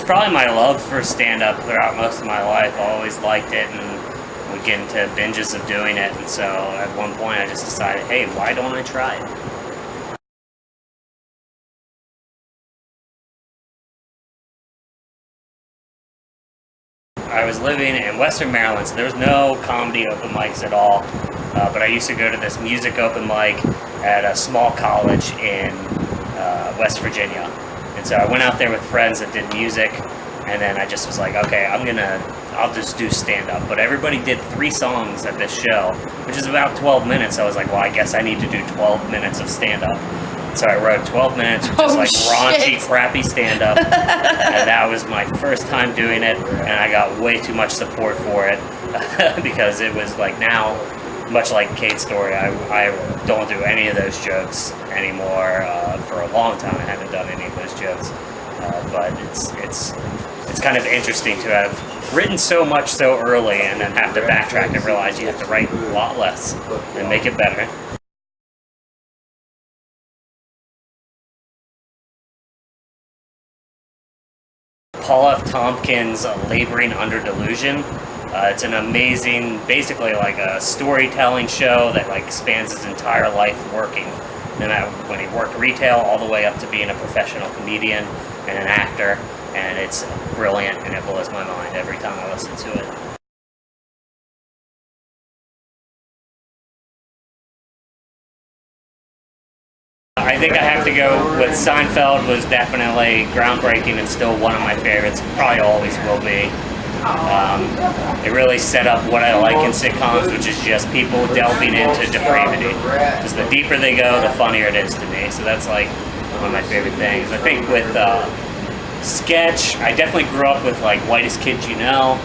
probably my love for stand-up throughout most of my life. I always liked it and would get into binges of doing it. And so at one point I just decided, hey, why don't I try it? I was living in Western Maryland, so there was no comedy open mics at all. But I used to go to this music open mic at a small college in West Virginia. And so I went out there with friends that did music, and then I just was like, okay, I'll just do stand-up. But everybody did 3 songs at this show, which is about 12 minutes. So I was like, well, I guess I need to do 12 minutes of stand-up. So I wrote 12 minutes of just raunchy, crappy stand-up, and that was my first time doing it, and I got way too much support for it, because it was like now, much like Kate's story, I don't do any of those jokes anymore. For a long time I haven't done any of those jokes, but it's kind of interesting to have written so much so early and then have to backtrack and realize you have to write a lot less and make it better. Paul F. Tompkins' Laboring Under Delusion. It's an amazing, basically like a storytelling show that like spans his entire life working. No matter when he worked retail all the way up to being a professional comedian and an actor, and it's brilliant and it blows my mind every time I listen to it. I think I have to go with Seinfeld. Was definitely groundbreaking and still one of my favorites. Probably always will be. It really set up what I like in sitcoms, which is just people delving into depravity. Just the deeper they go, the funnier it is to me. So that's like one of my favorite things. I think with sketch, I definitely grew up with like Whitest Kids You Know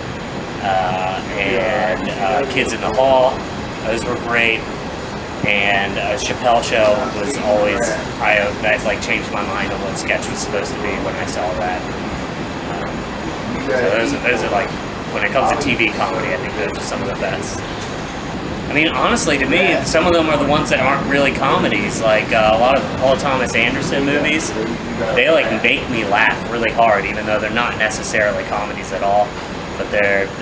and Kids in the Hall. Those were great. And Chappelle Show was always, that like changed my mind on what sketch was supposed to be when I saw that. So those are like, when it comes to TV comedy, I think those are some of the best. I mean, honestly, to me, some of them are the ones that aren't really comedies. Like a lot of Paul Thomas Anderson movies, they like make me laugh really hard, even though they're not necessarily comedies at all. But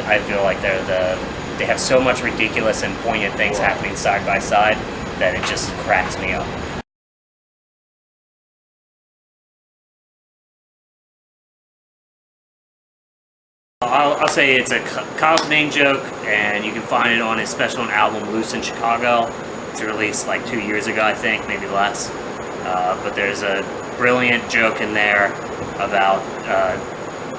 I feel like they have so much ridiculous and poignant things happening side by side that it just cracks me up. I'll say it's a Kyle Kinane joke, and you can find it on his special album Loose in Chicago, which released like 2 years ago, I think, maybe less. But there's a brilliant joke in there about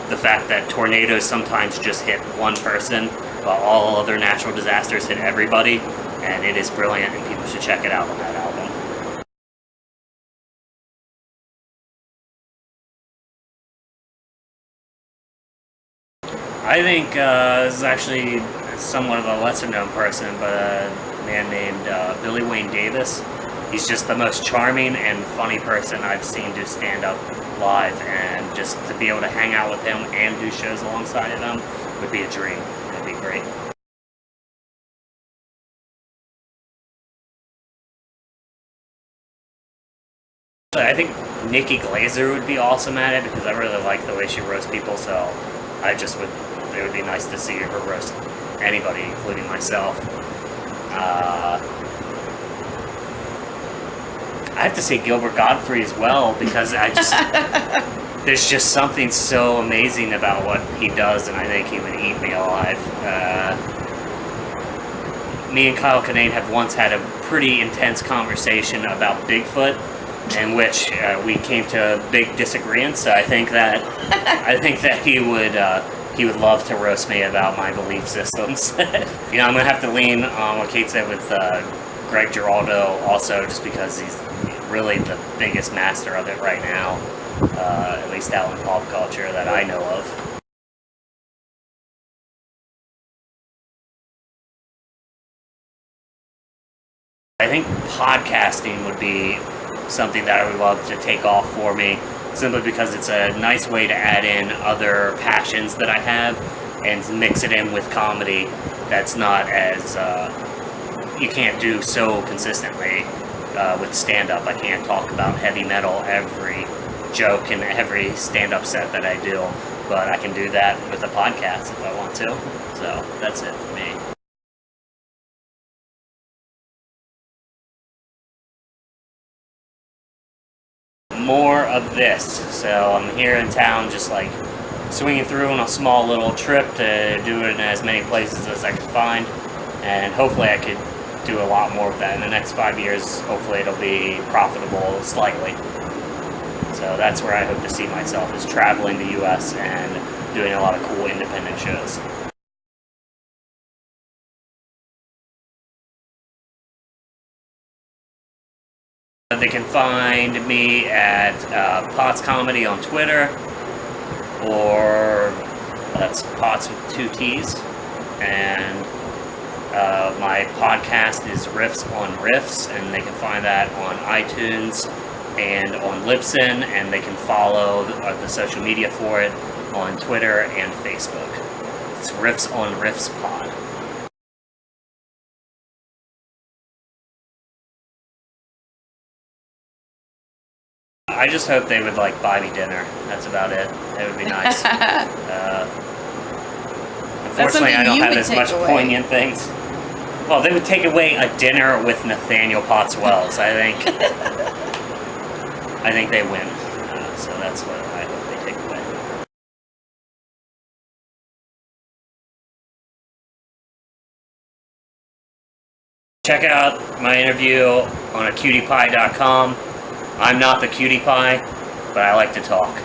the fact that tornadoes sometimes just hit one person, while all other natural disasters hit everybody, and it is brilliant, and people should check it out on that album. I think this is actually somewhat of a lesser-known person, but a man named Billy Wayne Davis. He's just the most charming and funny person I've seen do stand-up live, and just to be able to hang out with him and do shows alongside of him would be a dream. It'd be great. I think Nikki Glazer would be awesome at it, because I really like the way she roasts people, so it would be nice to see her roast anybody, including myself. I have to say Gilbert Gottfried as well, because there's just something so amazing about what he does, and I think he would eat me alive. Me and Kyle Kinane have once had a pretty intense conversation about Bigfoot, in which we came to big disagreements. So I think that he would love to roast me about my belief systems. I'm gonna have to lean on what Kate said with Greg Giraldo also, just because he's really the biggest master of it right now, at least out in pop culture that I know of. I think podcasting would be something that I would love to take off for me, simply because it's a nice way to add in other passions that I have and mix it in with comedy that's not as you can't do so consistently with stand-up. I can't talk about heavy metal every joke and every stand-up set that I do, but I can do that with a podcast if I want to. So that's it for me. More of this. So I'm here in town, just like swinging through on a small little trip to do it in as many places as I can find, and hopefully I could do a lot more of that in the next 5 years. Hopefully it'll be profitable slightly. So that's where I hope to see myself, is traveling the U.S. and doing a lot of cool independent shows. They can find me at Potts Comedy on Twitter, or that's Potts with 2 T's, and my podcast is Riffs on Riffs, and they can find that on iTunes and on Libsyn, and they can follow the social media for it on Twitter and Facebook. It's Riffs on Riffs Pod. I just hope they would like buy me dinner. That's about it. It would be nice. Unfortunately, I don't have as much poignant things. Well, they would take away a dinner with Nathaniel Potts-Wells. I think they win. So that's what I hope they take away. Check out my interview on acutiepie.com. I'm not the cutie pie, but I like to talk.